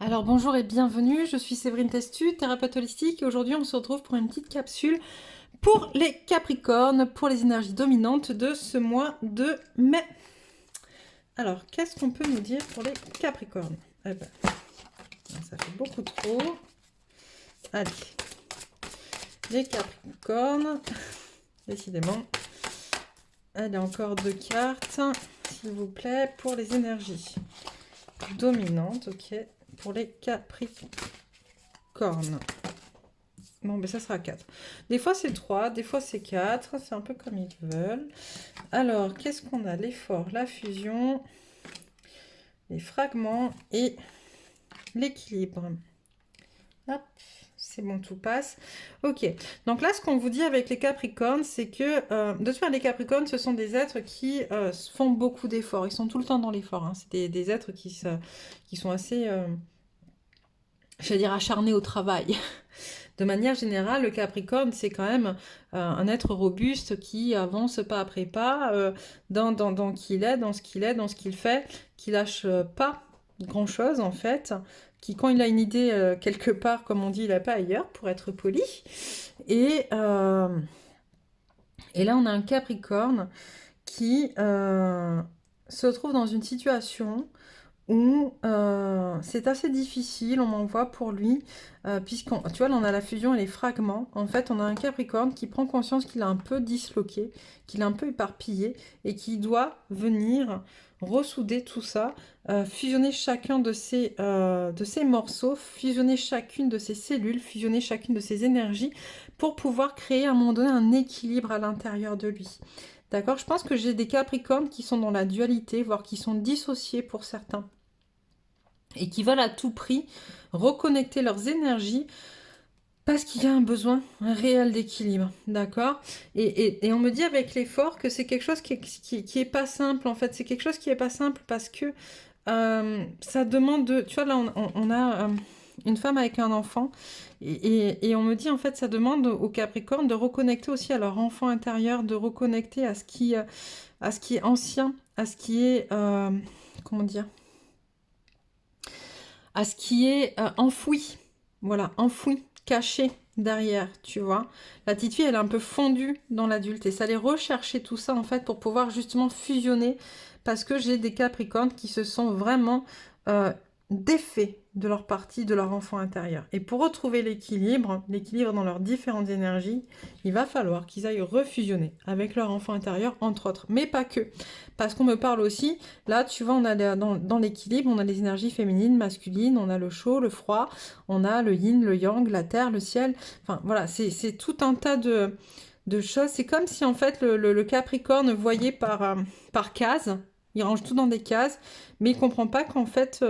Alors bonjour et bienvenue, je suis Séverine Testu, thérapeute holistique et aujourd'hui on se retrouve pour une petite capsule pour les Capricornes, pour les énergies dominantes de ce mois de mai. Alors qu'est-ce qu'on peut nous dire pour les Capricornes? Eh ben, ça fait beaucoup trop. Allez, les Capricornes, décidément, allez encore deux cartes, s'il vous plaît, pour les énergies dominantes, ok, pour les Capricornes. Bon, ben ça sera 4. Des fois c'est 3, des fois c'est 4, c'est un peu comme ils veulent. Alors, qu'est-ce qu'on a? L'effort, la fusion, les fragments et l'équilibre. Hop, c'est bon, tout passe. Ok, donc là ce qu'on vous dit avec les Capricornes, c'est que de toute façon les Capricornes, ce sont des êtres qui font beaucoup d'efforts. Ils sont tout le temps dans l'effort, hein. C'est des êtres qui sont assez, j'allais dire, acharnés au travail. De manière générale, le Capricorne, c'est quand même un être robuste qui avance pas après pas dans qui il est, dans ce qu'il est, dans ce qu'il fait, qui lâche pas grand-chose en fait, qui quand il a une idée quelque part, comme on dit, il n'a pas ailleurs, pour être poli. Et, euh, et là, on a un Capricorne qui se trouve dans une situation où c'est assez difficile, on en voit pour lui, puisqu'on, tu vois, là on a la fusion et les fragments. En fait, on a un Capricorne qui prend conscience qu'il a un peu disloqué, qu'il est un peu éparpillé, et qui doit venir ressouder tout ça, fusionner chacun de ces morceaux, fusionner chacune de ses cellules, fusionner chacune de ses énergies, pour pouvoir créer à un moment donné un équilibre à l'intérieur de lui. D'accord? Je pense que j'ai des Capricornes qui sont dans la dualité, voire qui sont dissociés pour certains et qui veulent à tout prix reconnecter leurs énergies parce qu'il y a un besoin réel d'équilibre, d'accord, et on me dit avec l'effort que c'est quelque chose qui est pas simple, en fait. C'est quelque chose qui est pas simple parce que ça demande de... Tu vois, là, on a une femme avec un enfant et on me dit, en fait, ça demande aux Capricornes de reconnecter aussi à leur enfant intérieur, de reconnecter à ce qui est ancien, à ce qui est... comment dire, à ce qui est enfoui. Voilà, enfoui, caché derrière, tu vois. La petite fille, elle est un peu fondue dans l'adulte et ça allait rechercher tout ça en fait pour pouvoir justement fusionner parce que j'ai des Capricornes qui se sont vraiment défaits de leur partie, de leur enfant intérieur. Et pour retrouver l'équilibre dans leurs différentes énergies, il va falloir qu'ils aillent refusionner avec leur enfant intérieur, entre autres. Mais pas que. Parce qu'on me parle aussi, là, tu vois, on a dans l'équilibre, on a les énergies féminines, masculines, on a le chaud, le froid, on a le yin, le yang, la terre, le ciel. Enfin, voilà, c'est tout un tas de choses. C'est comme si, en fait, le Capricorne voyait par case. Il range tout dans des cases, mais il comprend pas qu'en fait,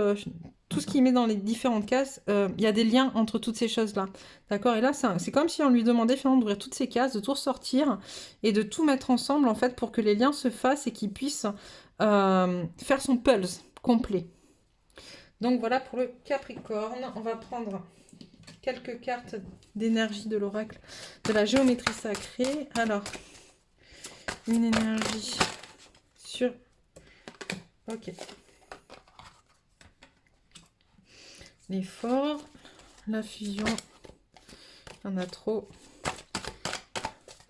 tout ce qu'il met dans les différentes cases, il y a des liens entre toutes ces choses-là. D'accord? Et là, c'est comme si on lui demandait finalement d'ouvrir toutes ces cases, de tout ressortir et de tout mettre ensemble, en fait, pour que les liens se fassent et qu'il puisse faire son pulse complet. Donc voilà pour le Capricorne. On va prendre quelques cartes d'énergie de l'oracle de la géométrie sacrée. Alors, une énergie sur... Ok. L'effort, la fusion, il y en a trop.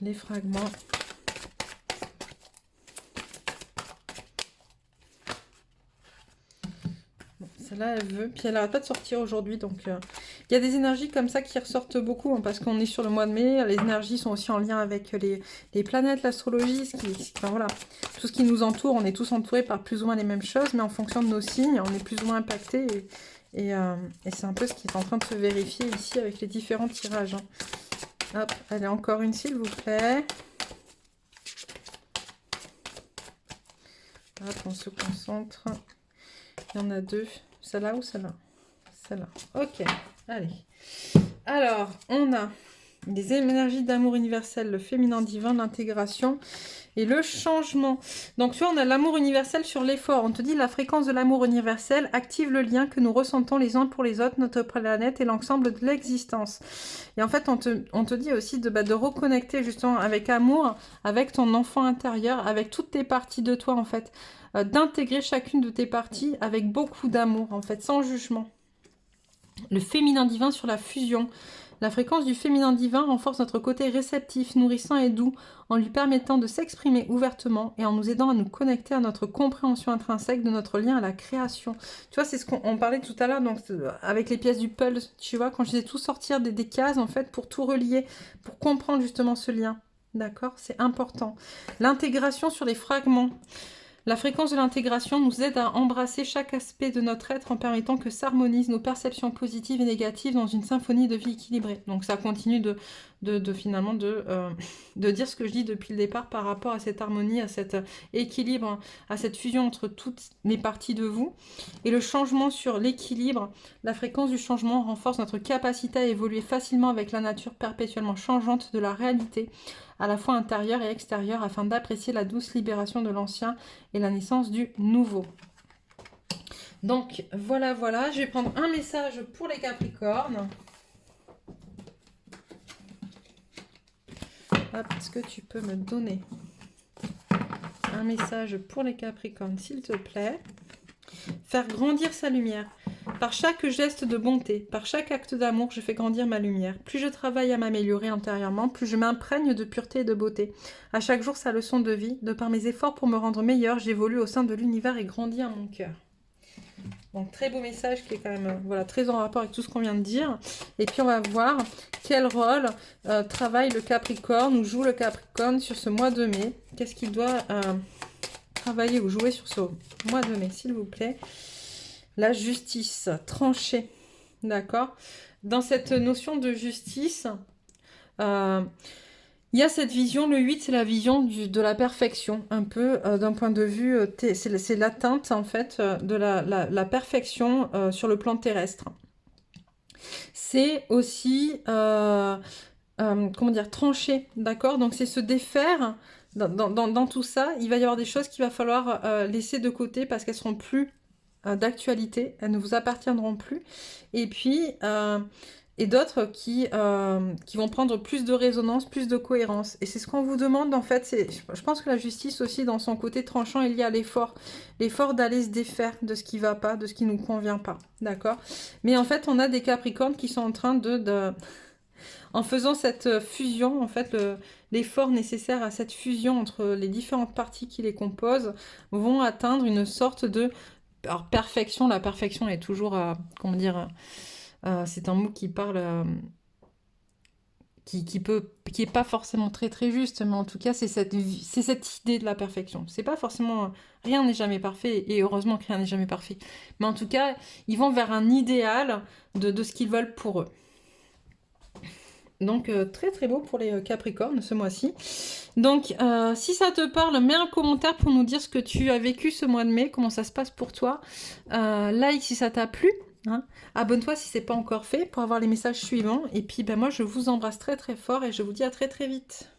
Les fragments. Bon, celle-là, elle veut. Puis elle n'arrête pas de sortir aujourd'hui, donc... Il y a des énergies comme ça qui ressortent beaucoup, hein, parce qu'on est sur le mois de mai. Les énergies sont aussi en lien avec les planètes, l'astrologie, enfin, voilà, tout ce qui nous entoure. On est tous entourés par plus ou moins les mêmes choses, mais en fonction de nos signes, on est plus ou moins impacté. Et c'est un peu ce qui est en train de se vérifier ici avec les différents tirages. Hein. Hop, allez, encore une, s'il vous plaît. Hop, on se concentre. Il y en a deux. Celle-là ou celle-là? Celle-là. Ok, allez. Alors, on a les énergies d'amour universel, le féminin divin, l'intégration et le changement. Donc, tu vois, on a l'amour universel sur l'effort. On te dit la fréquence de l'amour universel active le lien que nous ressentons les uns pour les autres, notre planète et l'ensemble de l'existence. Et en fait, on te dit aussi de reconnecter justement avec amour, avec ton enfant intérieur, avec toutes tes parties de toi, en fait. D'intégrer chacune de tes parties avec beaucoup d'amour, en fait, sans jugement. Le féminin divin sur la fusion. La fréquence du féminin divin renforce notre côté réceptif, nourrissant et doux, en lui permettant de s'exprimer ouvertement et en nous aidant à nous connecter à notre compréhension intrinsèque de notre lien à la création. Tu vois, c'est ce qu'on parlait tout à l'heure, donc avec les pièces du puzzle, tu vois, quand je disais tout sortir des cases, en fait, pour tout relier, pour comprendre justement ce lien. D'accord? C'est important. L'intégration sur les fragments. La fréquence de l'intégration nous aide à embrasser chaque aspect de notre être en permettant que s'harmonisent nos perceptions positives et négatives dans une symphonie de vie équilibrée. Donc ça continue finalement de dire ce que je dis depuis le départ par rapport à cette harmonie, à cet équilibre, à cette fusion entre toutes les parties de vous. Et le changement sur l'équilibre, la fréquence du changement renforce notre capacité à évoluer facilement avec la nature perpétuellement changeante de la réalité, à la fois intérieure et extérieure, afin d'apprécier la douce libération de l'ancien et la naissance du nouveau. Donc voilà, je vais prendre un message pour les Capricornes. Hop, est-ce que tu peux me donner un message pour les Capricornes, s'il te plaît? Faire grandir sa lumière. Par chaque geste de bonté, par chaque acte d'amour, je fais grandir ma lumière. Plus je travaille à m'améliorer intérieurement, plus je m'imprègne de pureté et de beauté. À chaque jour, sa leçon de vie. De par mes efforts pour me rendre meilleure, j'évolue au sein de l'univers et grandis à mon cœur. Donc, très beau message qui est quand même très en rapport avec tout ce qu'on vient de dire. Et puis, on va voir quel rôle travaille le Capricorne ou joue le Capricorne sur ce mois de mai. Qu'est-ce qu'il doit travailler ou jouer sur ce mois de mai, s'il vous plaît? La justice, tranchée, d'accord? Dans cette notion de justice, il y a cette vision, le 8, c'est la vision de la perfection, un peu d'un point de vue, c'est l'atteinte en fait de la perfection sur le plan terrestre. C'est aussi, comment dire, trancher, d'accord? Donc c'est se défaire dans tout ça. Il va y avoir des choses qu'il va falloir laisser de côté parce qu'elles seront plus d'actualité, elles ne vous appartiendront plus. Et puis, et d'autres qui vont prendre plus de résonance, plus de cohérence. Et c'est ce qu'on vous demande, en fait. Je pense que la justice aussi, dans son côté tranchant, est liée à l'effort. L'effort d'aller se défaire de ce qui ne va pas, de ce qui ne nous convient pas. D'accord? Mais en fait, on a des Capricornes qui sont en train en faisant cette fusion, en fait, l'effort nécessaire à cette fusion entre les différentes parties qui les composent vont atteindre une sorte de... Alors, perfection, la perfection est toujours, comment dire, c'est un mot qui parle, qui est pas forcément très très juste, mais en tout cas, c'est cette idée de la perfection. C'est pas forcément, rien n'est jamais parfait, et heureusement que rien n'est jamais parfait. Mais en tout cas, ils vont vers un idéal de ce qu'ils veulent pour eux. Donc, très très beau pour les Capricornes ce mois-ci. Donc, si ça te parle, mets un commentaire pour nous dire ce que tu as vécu ce mois de mai, comment ça se passe pour toi. Like si ça t'a plu. Hein. Abonne-toi si ce n'est pas encore fait pour avoir les messages suivants. Et puis, ben, moi, je vous embrasse très très fort et je vous dis à très très vite.